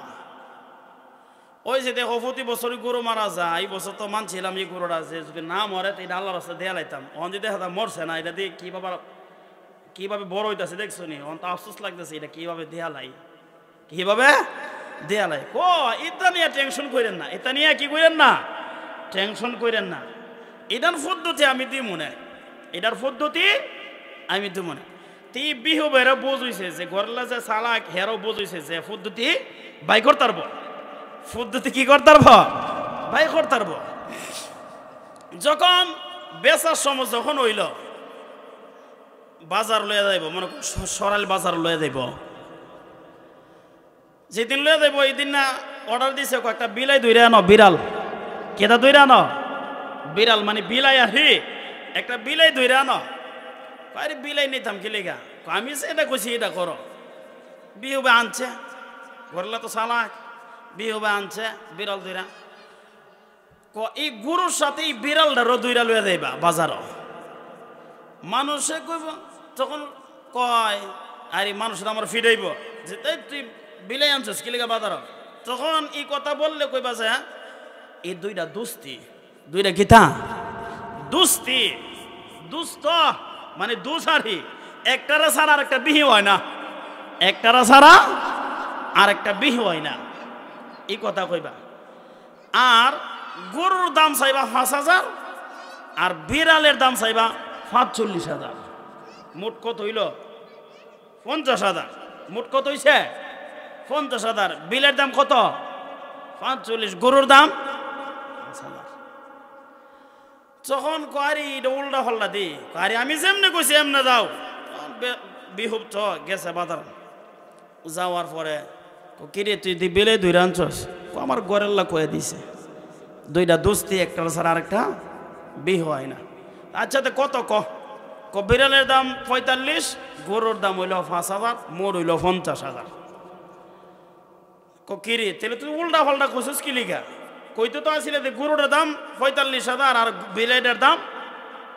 ওই যে দেখো প্রতি বছরই গরু মারা যায় এই বছর তো মানছিলাম এই গরুটা যে যদি না মরে তো এটা আল্লাহর রাস্তায় দেয়া লাইতাম অন যদি দেখা মরছে না এটা দিয়ে কিভাবে বড় হইতেছে দেখছো নি অন তো আফসোস লাগতেছে এটা কিভাবে দেয়া লাই কো এটা নিয়ে টেনশন করেন না এটা নিয়ে কি করেন না টেনশন করেন না এটার পদ্ধতি আমি দিই মনে তি বিহু বেড়ে বুঝইছে যে গরলা যে সালাক হেরও বুঝইছে যে পদ্ধতি বাই করতারব পদ্ধতি কি করতারব বাই করতারব যখন বেচার সময় যখন হইল বাজার লইয়া যাইব মনে সরাইল বাজার লইয়া যাইব যেদিন লইয়া যাইব এই দিন না অর্ডার দিছে একটা বিলাই ধইরা আনো বিড়াল কেটা ধইরা আনো বিড়াল মানে বিলাই আহি একটা বিলাই ধইরা আনো আরে বিলাই নিতাম কি লেগা আমি যে এটা কইছি এটা করো বিহুবে আনছে ঘরলা তো সালাক বিহুবে আনছে বিড়াল ধইরা এই গরুর সাথে এই বিড়ালটারও ধইরা লইয়া যাইবা বাজারও মানুষে কইব তখন কয় আরে মানুষরা আমার ফিরাইব যে তুই বিলাই আনছিস কি লেগা বাজারও তখন এই কথা বললে কইবা যে এই দুইটা দুইটা গীতা দুস্ত মানে দুসারি একটারা ছাড়া আর একটা বিহি হয় না এই কথা কইবা আর গরুর দাম চাইবা 5,000 আর বিড়ালের দাম চাইবা 45,000 মোট কত হইল 50,000 মোট কত হইছে 50,000 বিলের দাম কত 45 গরুর দাম 5,000 যখন কারি উল্টা হল্লা দি কারি আমি যেমনে কইছি এমনে যাও বিহুব তো গেছে বাজার যাওয়ার পরে কিরে তুই দি বেলে দুই রাঞ্চস আমার গরেল্লা কয়ে দিছে দুইটা দোস্তি একটা ছাড়া আরেকটা বিহু হয় না আচ্ছা তো কত বিড়ালের দাম 45 গরুর দাম হইল 5,000 মোর হইল 50,000 কিরে তাহলে তুই উল্টা ফাল্টা কইছিস কি লিখা কইতে তো আসলে যে গরুটার দাম 45,000 আর বিলাইটার দাম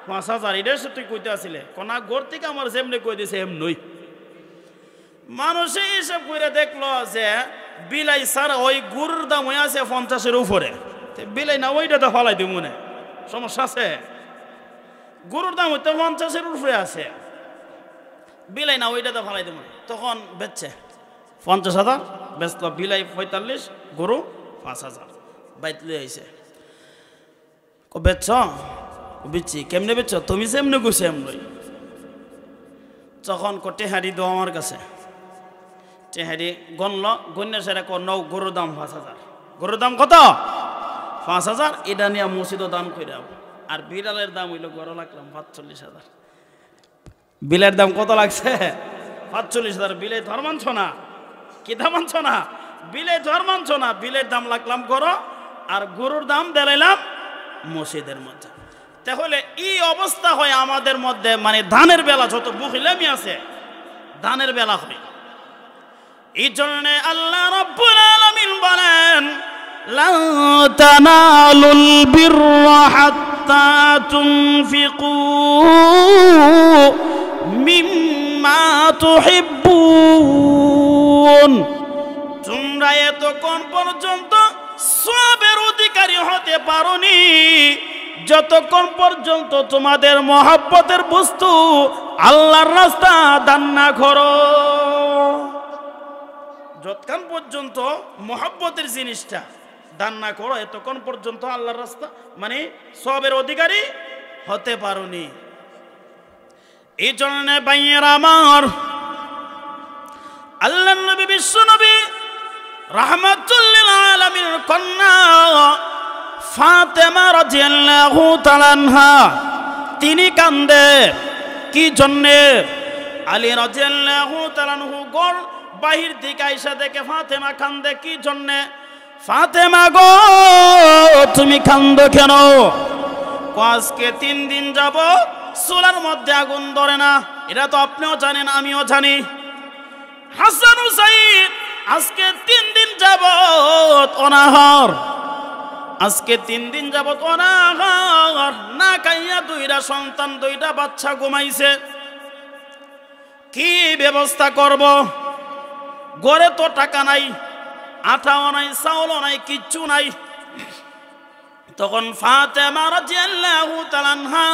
5,000 এটা তুই কইতে আসলে কোনা গোর থেকে আমার যেমনি কই দিছে এম নই মানুষে হিসাব করে দেখলো যে বিলাই ছাড়া ওই গরুর দাম হয়ে আছে 50-এর উপরে বিলাই না ওইটা তো ফলাই দিব মনে সমস্যা আছে গরুর দাম হইতে 50-এর উপরে আছে বিলাই না ওইটা তো ফলাই দিব তখন বেচছে 50,000 বেচলো বিলাই 45 গরু 5,000 বাইত লই আইছে বেচছ বেচছি কেমনে বেচছ তুমি যেমনে গুছে এমনই তখন টেহারি দো আমার কাছে টেহারি গণল গণ্য সেরা নৌ গরুর দাম 5,000 গরুর দাম কত 5,000 এটা নিয়ে মসজিদও দান করে আর বিড়ালের দাম হইল গরু লাগলাম 45,000 বিলের দাম কত লাগছে 45,000 বিলে ধর মানছ না কি দাম মানছ না বিলে ধর মানছ না বিলের দাম লাগলাম গরু আর গরুর দাম দেলাইলাম মসজিদের মধ্যে তাহলে এই অবস্থা হয় আমাদের মধ্যে মানে ধানের বেলা যত বুখিলামি আছে ধানের বেলা হয় এই জন্য আল্লাহ রাব্বুল আলামিন বলেন লা তানালুল বিররা হাত্তা তুনফিকু মিম্মা তুহিব্বুন তোমরা এতক্ষণ পর্যন্ত সওয়াবের অধিকারী হতে পারোনি যতক্ষণ পর্যন্ত তোমাদের মহব্বতের বস্তু আল্লাহর রাস্তা দান না করো যতক্ষণ পর্যন্ত মহব্বতের জিনিসটা দান না করো এতক্ষণ পর্যন্ত আল্লাহর রাস্তা মানে সবের অধিকারী হতে পারোনি। এই জন্য ভাইয়েরা আমার, আল্লাহর নবী বিশ্ব নবী রাহমাতুল লিল আলামিনের কন্যা ফাতেমা রাদিয়াল্লাহু তাআলা আনহা তিনি কান্দে কি জন্যে? আলী রাদিয়াল্লাহু তাআলা আনহু গড় বাহির থেকে আয়েশা দেখে ফাতেমা কান্দে কি জন্যে? ফাতেমা গো তুমি কান্দো কেন? আজকে 3 দিন যাব চুলার মধ্যে আগুন ধরে না, এটা তো আপনিও জানেন আমিও জানি। হাসান হুসাইন আজকে 3 দিন যাবত অনাহার, আজকে 3 দিন যাবত অনাহার, না খাইয়া 2টা সন্তান 2টা বাচ্চা ঘুমাইছে। কি ব্যবস্থা করব? ঘরে তো টাকা নাই, আটাও নাই, চাউলও নাই, কিচ্ছু নাই। তখন ফাতেমা রাদিয়াল্লাহু তাআলা আনহা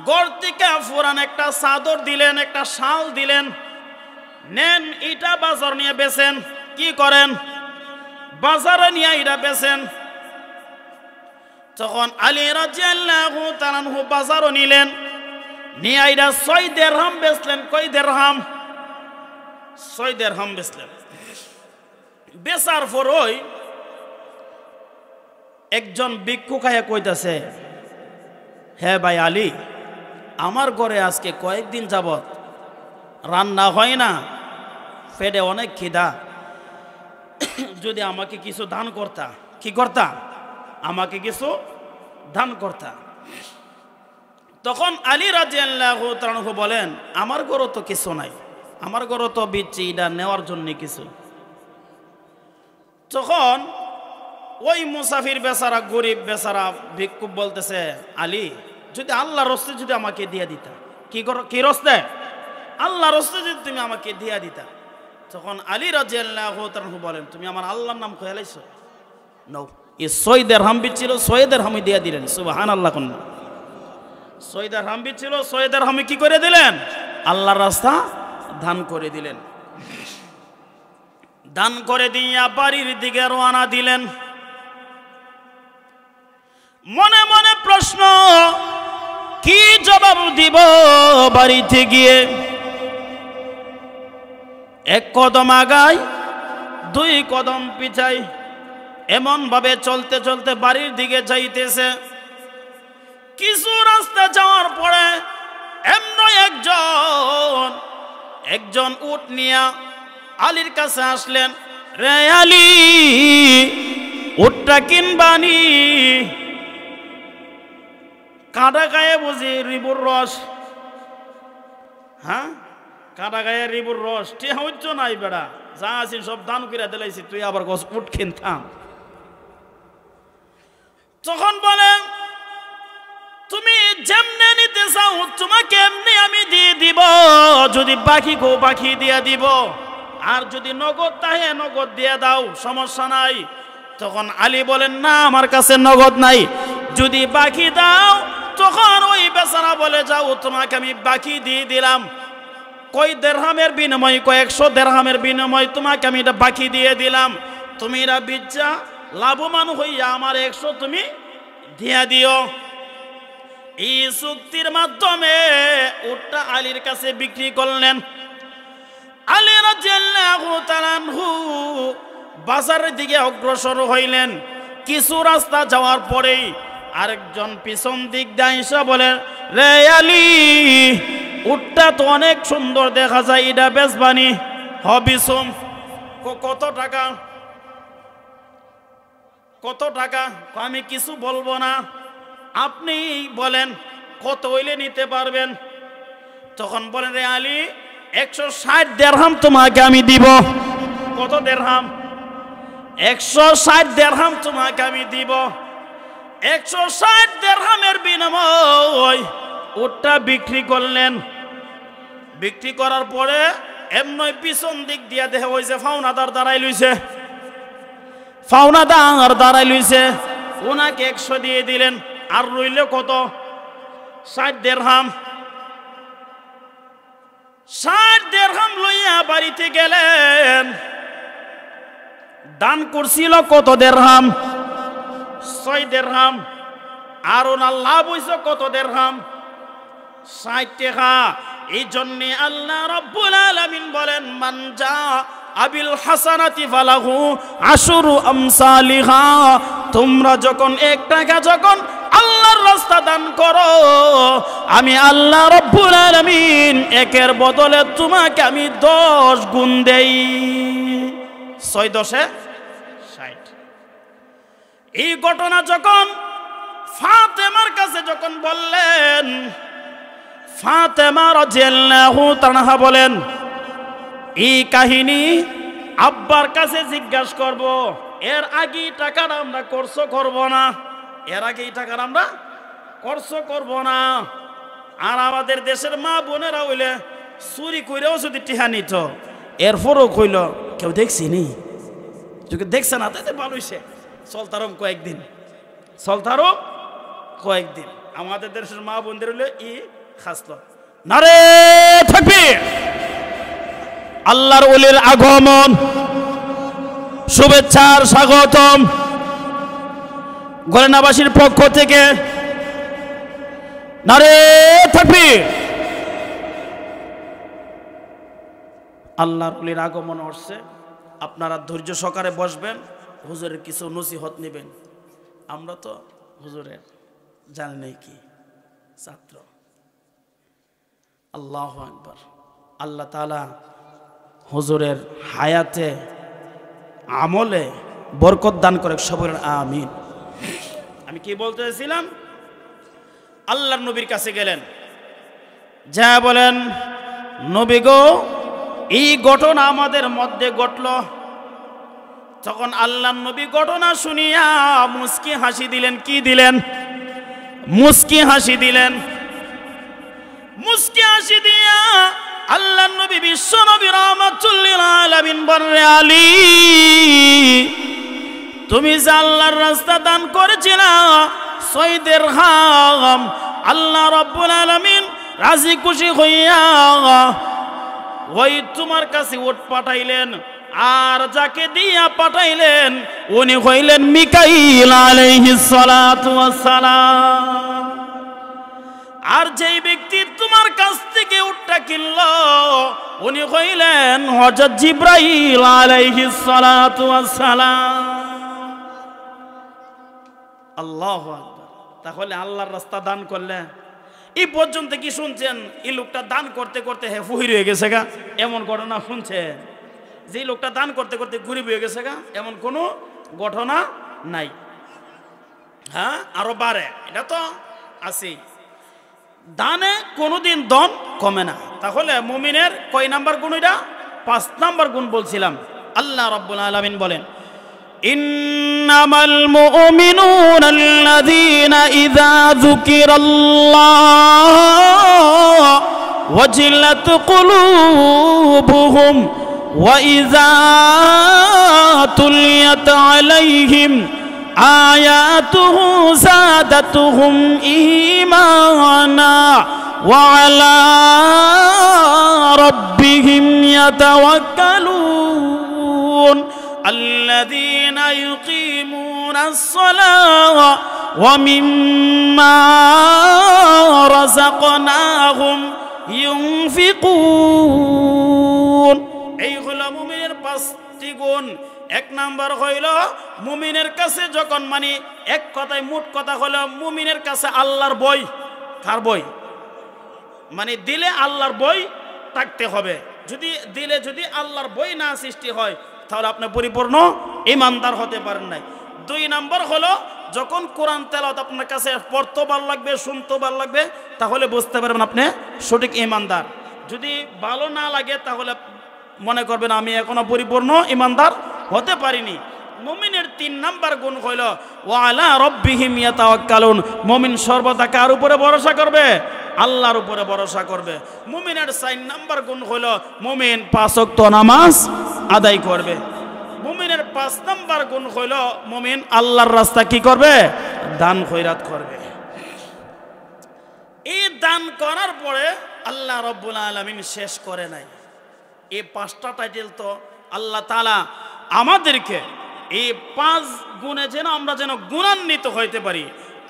ঘর থেকে পুরান একটা চাদর দিলেন, একটা শাল দিলেন, নেন এটা বাজার নিয়ে বেচেন। কি করেন? বাজারে নিয়ে এটা বেচেন। তখন আলী রাদিয়াল্লাহু তাআলা আনহু বাজারও নিলেন, নিয়ে এটা 6 দিরহাম বেচলেন। কয় দিরহাম? 6 দিরহাম বেচলেন। বেচার পরই একজন ভিক্ষুক আয়া কইতাছে, হ্যাঁ ভাই আলী, আমার ঘরে আজকে কয়েকদিন যাবত রান্না হয় না, পেটে অনেক খিদা, যদি আমাকে কিছু দান করতা। কি করতা? আমাকে কিছু দান করতা। তখন আলী রাদিয়াল্লাহু তাআলা আনহু বলেন, আমার ঘরও তো কিছু নাই, আমার ঘরও তো বিচ্ছি এটা নেওয়ার জন্য কিছু। তখন ওই মুসাফির বেচারা, গরিব বেচারা ভিক্ষুক বলতেছে, আলী যদি আল্লাহর রাস্তায় যদি আমাকে দিয়ে দিতা। কি করো? কি রাস্তায়? আল্লাহর রাস্তায় যদি তুমি আমাকে দিয়ে দিতা। তখন আলী রাদিয়াল্লাহু তাআলা আনহু বলেন, তুমি আমার আল্লাহর নাম কইলাইছো? নাও, এই 6 দিরহাম বিচ্ছিল, 6 দিরহামই দিয়ে দিলেন। সুবহানাল্লাহ। কোন 6 দিরহাম বিচ্ছিল, 6 দিরহামই কি করে দিলেন? আল্লাহর রাস্তা দান করে দিলেন। দান করে দিয়া বাড়ির দিকে রওনা দিলেন। মনে মনে প্রশ্ন, কি জবাব দিব বাড়িতে গিয়ে? 1 কদম আগায় 2 কদম পিছাই, এমন ভাবে চলতে চলতে বাড়ির দিকে যাইতেছে। কিছু রাস্তা যাওয়ার পরে এমন একজন উট নিয়া আলীর কাছে আসলেন। রে আলী, উটটা কিনবানি? কাঁটা গায়ে বুঝি রিবুর রস? হ্যাঁ, কাঁটা গায়ে রিবুর রস ঠিক হচ্ছ নাই বেড়া, যা আছি সব দান করে দিলাইছি, তুই আবার গছ উট কিনতাম। তখন বলে, তুমি যেমনে নিতে চাও তোমাকে এমনি আমি দিয়ে দিব, যদি বাকি গো বাকি দিয়ে দিব, আর যদি নগদ তাহে নগদ দিয়ে দাও, সমস্যা নাই। তখন আলী বলেন, না আমার কাছে নগদ নাই, যদি বাকি দাও। তখন ওই বেচারা বলে, যাও তোমাকে আমি বাকি দিয়ে দিলাম। কয় দিরহামের বিনিময়? 100 দিরহামের বিনিময় তোমাকে আমি এটা বাকি দিয়ে দিলাম। তুমি এরা বিচ্ছা লাভবান হইয়া আমার 100 তুমি দিয়া দিও। এই চুক্তির মাধ্যমে উটটা আলীর কাছে বিক্রি করলেন। আলী রাদিয়াল্লাহু তাআলা আনহু বাজারের দিকে অগ্রসর হইলেন। কিছু রাস্তা যাওয়ার পরেই আরেকজন পিছন দিক দিয়ে এসে বলেন, রে আলী, উটটা তো অনেক সুন্দর দেখা যায়, এটা বেচবানি? হবিসম। কত টাকা? কত টাকা? আমি কিছু বলবো না, আপনি বলেন কত হইলে নিতে পারবেন। তখন বলেন, রে আলী, 160 দিরহাম তোমাকে আমি দিব। কত দিরহাম? 160 দিরহাম তোমাকে আমি দিব। 160 দিরহামের বিনিময় উটটা বিক্রি করলেন। বিক্রি করার পরে এমনই পিছন দিক দিয়া দেখা হয়েছে ফাওনাদার দাঁড়াই লইছে। ফাওনাদার দাঁড়াই লইছে, ওনাকে 100 দিয়ে দিলেন। আর রইল কত? 60 দিরহাম। 60 দিরহাম লইয়া বাড়িতে গেলেন। দান করছিল কত দিরহাম? 6 দিরহাম। আর ওনার লাভ হইছে কত দিরহাম? 60 টাকা। এই জন্য আল্লাহ রাব্বুল আলামিন বলেন, মান জা আবিল হাসানাতি ফালাহু আশরু আমসালিহা। তোমরা যখন 1 টাকা যখন আল্লাহর রাস্তা দান করো, আমি আল্লাহ রাব্বুল আলামিন 1-এর বদলে তোমাকে আমি 10 গুণ দেই। 6 10 60। এই ঘটনা যখন ফাতেমার কাছে যখন বললেন, ফাতেমা রাদিয়াল্লাহু তাআলা বলেন, এই কাহিনী আব্বার কাছে জিজ্ঞাসা করব, এর আগে টাকাটা আমরা খরচ করব না, এর আগে এই টাকাটা আমরা খরচ করব না। আর আমাদের দেশের মা বোনেরা হইলে চুরি কইরাও যদি টিহা নিত, এরপরও কইল কেউ দেখছি নি, যদি দেখছে না তাতে ভালো হইছে, চলতারম কয়েকদিন, চলতারম কয়েকদিন। আমাদের দেশের মা বোনদের হইলে ই খাসল। নারে তাকবীর! আল্লাহর ওলির আগমন, শুভেচ্ছার স্বাগতম গলেনাবাসীর পক্ষ থেকে। নারে তাকবীর! আল্লাহর ওলির আগমন হচ্ছে। আপনারা ধৈর্য সহকারে বসবেন, হুজুরের কিছু নসিহত নেবেন। আমরা তো হুজুরের জানি নাই কি ছাত্র। আল্লাহু আকবার। আল্লাহ তাআলা হুজুরের হায়াতে আমলে বরকত দান করে, সবর আমিন। আমি কি বলতে চাইছিলাম, আল্লাহর নবীর কাছে গেলেন, যা বলেন, নবী গো এই ঘটনা আমাদের মধ্যে ঘটল। তখন আল্লাহর নবী ঘটনা শুনিয়া মুস্কি হাসি দিলেন। কি দিলেন? মুস্কি হাসি দিলেন। মুস্কি হাসি দিয়া আল্লাহর নবী বিশ্ব নবী রাহমাতুল লিল আলামিন বললেন, আলী তুমি যে আল্লাহর রাস্তা দান করেছিলা 6 দিরহাম, আল্লাহ রাব্বুল আলামিন রাজি খুশি হইয়া ওই তোমার কাছে উট পাঠাইলেন, আর যাকে দিয়া পাঠাইলেন উনি হইলেন মিকাইল আলাইহিস সালাতু ওয়াস সালাম। আর যেই ব্যক্তি তোমার কাছ থেকে উটটা কিনল উনি হইলেন হযরত জিবরাইল আলাইহিস সালাতু ওয়াস সালাম। আল্লাহু আকবার। তাহলে আল্লাহর রাস্তা দান করলে এই পর্যন্ত কি শুনছেন? এই লোকটা দান করতে করতে ফুহির হয়ে গেছে গা, এমন ঘটনা শুনছেন? যে লোকটা দান করতে করতে গরিব হয়ে গেছে গা, এমন কোনো ঘটনা নাই। হ্যাঁ, আরো বাড়ে, এটা তো আছে। দানে কোনোদিন দন কমে না। তাহলে মুমিনের কয় নাম্বার গুণ? এটা 5 নাম্বার গুণ বলছিলাম। আল্লাহ রাব্বুল আলামিন বলেন, ইন্নামাল মুমিনুনা আল্লাযীনা ইযা যুকিরাল্লাহ ওয়াজিলাত কুলুবুহুম ওয়া ইযা তুলিয়াত আলাইহিম আয়াতুহু যাদাতুহুম ঈমানা ওয়া আলা রাব্বিহিম ইয়াতাওয়াক্কালুন الذين يقيمون الصلاة ومما رزقناهم ينفقون। এইগুলো মুমিনের 5টি গুণ। 1 নাম্বার হইল মুমিনের কাছে যখন মানে এক কথায় মোট কথা হলো মুমিনের কাছে আল্লাহর বই। কার বই? মানে দিলে আল্লাহর বই থাকতে হবে। যদি দিলে যদি আল্লাহর বই না সৃষ্টি হয় তাহলে আপনি পরিপূর্ণ ঈমানদার হতে পারেন নাই। 2 নাম্বার হলো যখন কোরআন তেলাওয়াত আপনার কাছে পড়তে ভালো লাগবে, শুনতে ভালো লাগবে, তাহলে বুঝতে পারবেন আপনি সঠিক ঈমানদার। যদি ভালো না লাগে তাহলে মনে করবেন আমি এখনো পরিপূর্ণ ঈমানদার হতে পারিনি। মুমিনের 3 নাম্বার গুণ হইল ওয়া আলা রাব্বিহিম ইয়াতাওয়াক্কালুন। মুমিন সর্বদা কার উপরে ভরসা করবে? আল্লাহর উপরে ভরসা করবে। মুমিনের 4 নাম্বার গুণ হইল মুমিন 5 ওয়াক্ত নামাজ আদায় করবে। মুমিনের 5 নাম্বার গুণ হইল মুমিন আল্লাহর রাস্তা কি করবে? দান খয়রাত করবে। এই দান করার পরে আল্লাহ রাব্বুল আলামিন শেষ করে নাই। এই 5টা টাইটেল তো আল্লাহ তাআলা আমাদেরকে এই 5 গুণে যেন আমরা যেন গুণান্বিত হইতে পারি,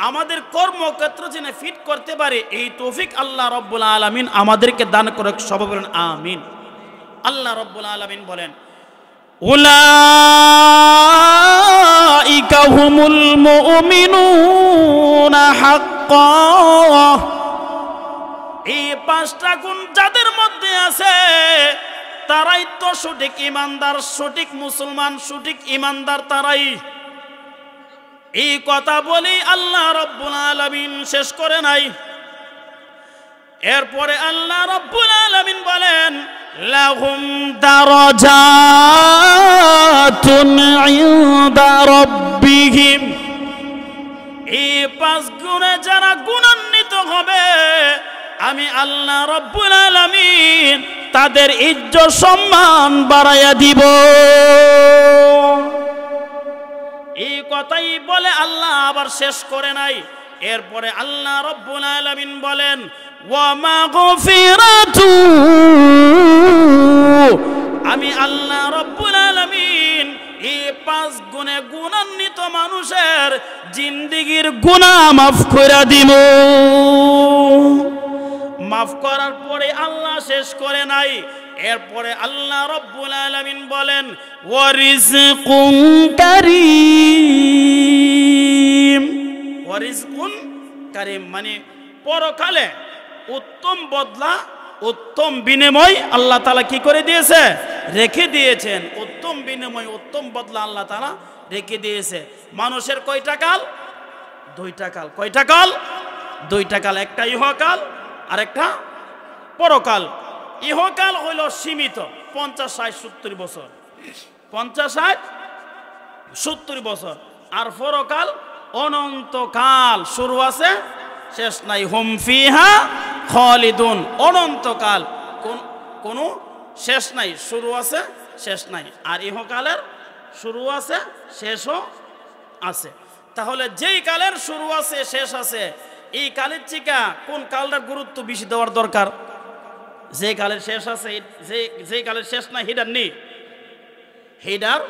আমাদের কর্মক্ষেত্র যেন ফিট করতে পারে, এই তৌফিক আল্লাহ রাব্বুল আলামিন আমাদেরকে দান করুক। সবাই বলেন আমিন। আল্লাহ রাব্বুল আলামিন বলেন, উলাইকা হুমুল মুমিনুনা হাক্কান। এই 5টা গুণ যাদের মধ্যে আছে তারাই তো সঠিক ইমানদার, সঠিক মুসলমান, সঠিক ইমানদার তারাই। এই কথা বলি আল্লাহ রাব্বুল আলামিন শেষ করে নাই। এরপরে আল্লাহ রাব্বুল আলামিন বলেন, লাহুম দারাজাতুন ইনদা রাব্বিহিম। এই 5 গুণে যারা গুণান্বিত হবে আমি আল্লাহ রাব্বুল আলামিন তাদের ইজ্জত সম্মান বাড়াইয়া দিব। এই কথাই বলে আল্লাহ আবার শেষ করে নাই। এরপরে আল্লাহ রাব্বুল আলামিন বলেন, ওয়া মাগফিরাতু। আমি আল্লাহ রাব্বুল আলামিন এই 5 গুণে গুণান্বিত মানুষের জিন্দেগীর গুনাহ মাফ করে দিব। মাফ করার পরে আল্লাহ শেষ করে নাই। এরপরে আল্লাহ রাব্বুল আলামিন বলেন, ওয়া রিজকুন কারীম। ওয়া রিজকুন কারীম মানে পরকালে উত্তম বদলা, উত্তম বিনিময় আল্লাহ তাআলা কি করে দিয়েছে? রেখে দিয়েছেন। উত্তম বিনিময়, উত্তম বদলা আল্লাহ তাআলা রেখে দিয়েছে। মানুষের কয়টা কাল? 2টা কাল। কয়টা কাল? 2টা কাল। একটা ইহকাল আর একটা পরকাল। ইহকাল হইল সীমিত 50, 60, 70 বছর, 50, 60, 70 বছর। আর পরকাল অনন্তকাল, শুরু আছে শেষ নাই। হুম ফিহা খালিদুন, অনন্তকাল, কোনো শেষ নাই, শুরু আছে শেষ নাই। আর ইহকালের শুরু আছে শেষও আছে। তাহলে যেই কালের শুরু আছে শেষ আছে, এই কালের চিকা কোন কালটার গুরুত্ব বেশি দেওয়ার দরকার? যে কালের শেষ আছে, যে কালের শেষ নাই হিডার নেই, হিডার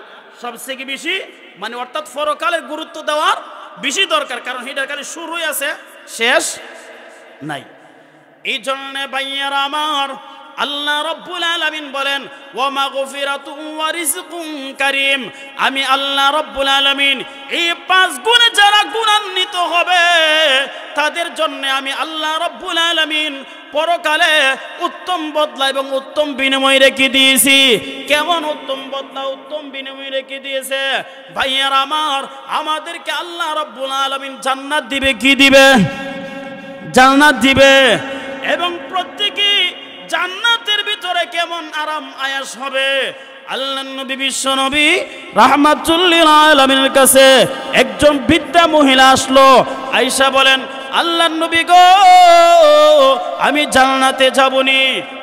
সবচেয়ে বেশি মানে অর্থাৎ পরকালের গুরুত্ব দেওয়ার বেশি দরকার, কারণ হিডার কালে শুরুই আছে শেষ নাই। এই জন্য ভাইয়ারা আমার, আল্লাহ রাব্বুল আলামিন বলেন, ওয়া মাগফিরাতু ওয়া রিজকুন কারীম। আমি আল্লাহ রাব্বুল আলামিন এই 5 গুণে যারা গুণান্বিত হবে তাদের জন্য আমি আল্লাহ রাব্বুল আলামিন পরকালে উত্তম বদলা এবং উত্তম বিনিময় রেখে দিয়েছি। কেমন উত্তম বদলা, উত্তম বিনিময় রেখে দিয়েছে? ভাইয়ারা আমার, আমাদেরকে আল্লাহ রাব্বুল আলামিন জান্নাত দিবে। কি দিবে? জান্নাত দিবে। এবং প্রত্যেকই জান্নাতের ভিতরে কেমন আরাম আয়াস হবে। আল্লাহর নবী, বিশ্ব নবী রাহমাতুল লিল আলামিনের কাছে একজন বৃদ্ধা মহিলা আসলো। আয়েশা বলেন, আল্লাহর নবী গো, আমি জান্নাতে যাবনি।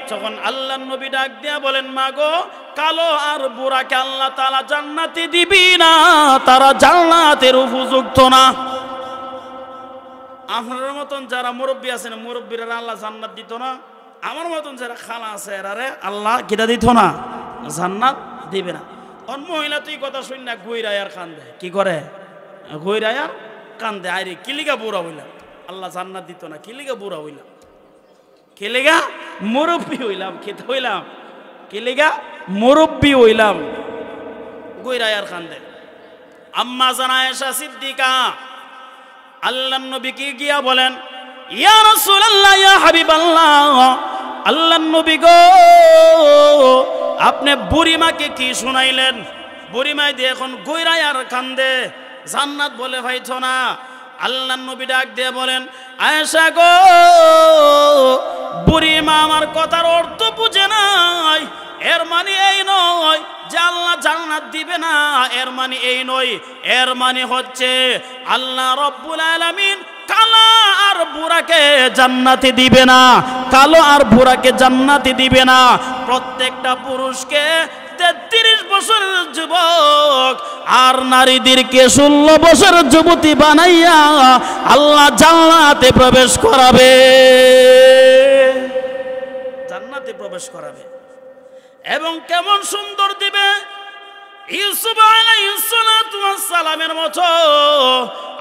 যখন আল্লাহর নবী ডাক দিয়া বলেন, মা গো, কালো আর বুড়াকে আল্লাহ তাআলা জান্নাতে দিবি না, তারা জান্নাতের উপযুক্ত না। আপনার মতন যারা মুরব্বী আছেন, মুরব্বীরা আল্লাহ জান্নাত দিত না? আমার মতন যারা খালা আছে এরারে আল্লাহ কিটা দিত না? জান্নাত দিবে না। অন মহিলা তুই কথা শুন না, ঘুইরায়ার কান্দে। কি করে? ঘুইরায়ার কান্দে। আরে কিলিগা বুড়া হইলাম, আল্লাহ জান্নাত দিত না, কিলিগা বুড়া হইলাম, কিলিগা মুরব্বী হইলাম, খেতে হইলাম, কিলিগা মুরব্বী হইলাম, ঘুইরায়ার কান্দে। আম্মা জান আয়েশা সিদ্দিকা আল্লাহর নবীকে গিয়া বলেন, ইয়া রাসূলুল্লাহ, ইয়া হাবিবাল্লাহ, আল্লাহর নবী গো, আপনি বুড়িমাকে কি শুনাইলেন? বুড়িমাই দিয়ে এখন গইরাই আর কান্দে, জান্নাত বলে পাইতো না। আল্লাহর নবী ডাক দিয়ে বলেন, আয়েশা গো, বুড়িমা আমার কথার অর্থ বুঝে নাই। এর মানে এই নয় যে আল্লাহ জান্নাত দিবে না, এর মানে এই নয়। এর মানে হচ্ছে আল্লাহ রাব্বুল আলামিন কালো আর বুড়াকে জান্নাতে দিবে না, কালো আর বুড়াকে জান্নাতে দিবে না। প্রত্যেকটা পুরুষকে 33 বছরের যুবক আর নারীদেরকে 16 বছরের যুবতী বানাইয়া আল্লাহ জান্নাতে প্রবেশ করাবে, জান্নাতে প্রবেশ করাবে। এবং কেমন সুন্দর দিবে, ইউসুফ আলাইহিস সালাতু ওয়াস সালামের মতো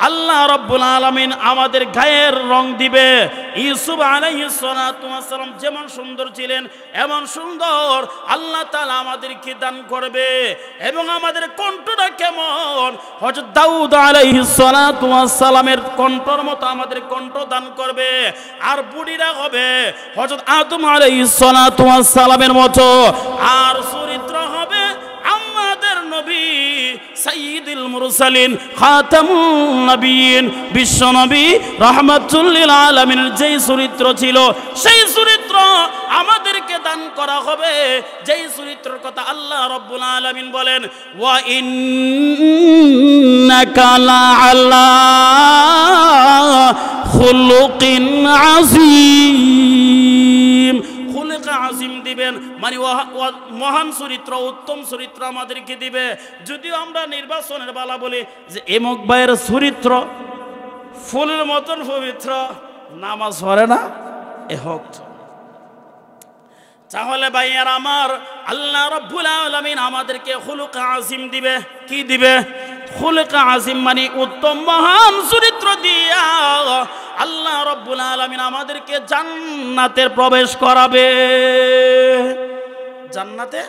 আল্লাহ রাব্বুল আলামিন আমাদের গায়ের রং দিবে। ইউসুফ আলাইহিস সালাতু ওয়াস সালাম যেমন সুন্দর ছিলেন এমন সুন্দর আল্লাহ তাআলা আমাদেরকে দান করবে। এবং আমাদের কণ্ঠটা কেমন, হযরত দাউদ আলাইহিস সালাতু ওয়াস সালামের কণ্ঠর মতো আমাদের কণ্ঠ দান করবে। আর বুড়িরা হবে হযরত আদম আলাইহিস সালাতু ওয়াস সালামের মতো। আর চরিত্র হবে আমাদের নবী সাইয়্যিদুল মুরসালিন খাতামুন নবিয়্যিন বিশ্ব নবী রাহমাতুল লিল আলামিনের যেই চরিত্র ছিল সেই চরিত্র আমাদেরকে দান করা হবে। যেই চরিত্রের কথা আল্লাহ রাব্বুল আলামিন বলেন, ওয়া ইন্নাকা লাআলা খুলুকিন আযীম। আজিম দিবেন মানে মহান চরিত্র, উত্তম চরিত্র আমাদেরকে দিবে। যদিও আমরা নির্বাচনের বেলা বলি যে এমক ভাইয়ের চরিত্র ফুলের মতন পবিত্র, নামাজ পড়ে না এ হোক। তাহলে ভাইয়ের আমার আল্লাহ রাব্বুল আলামিন আমাদেরকে খুলুক আজিম দিবে। কি দিবে? খুলুক আজিম মানে উত্তম মহান চরিত্র দিয়া আল্লাহ রাব্বুল আলামিন আমাদেরকে জান্নাতে প্রবেশ করাবে। জান্নাতে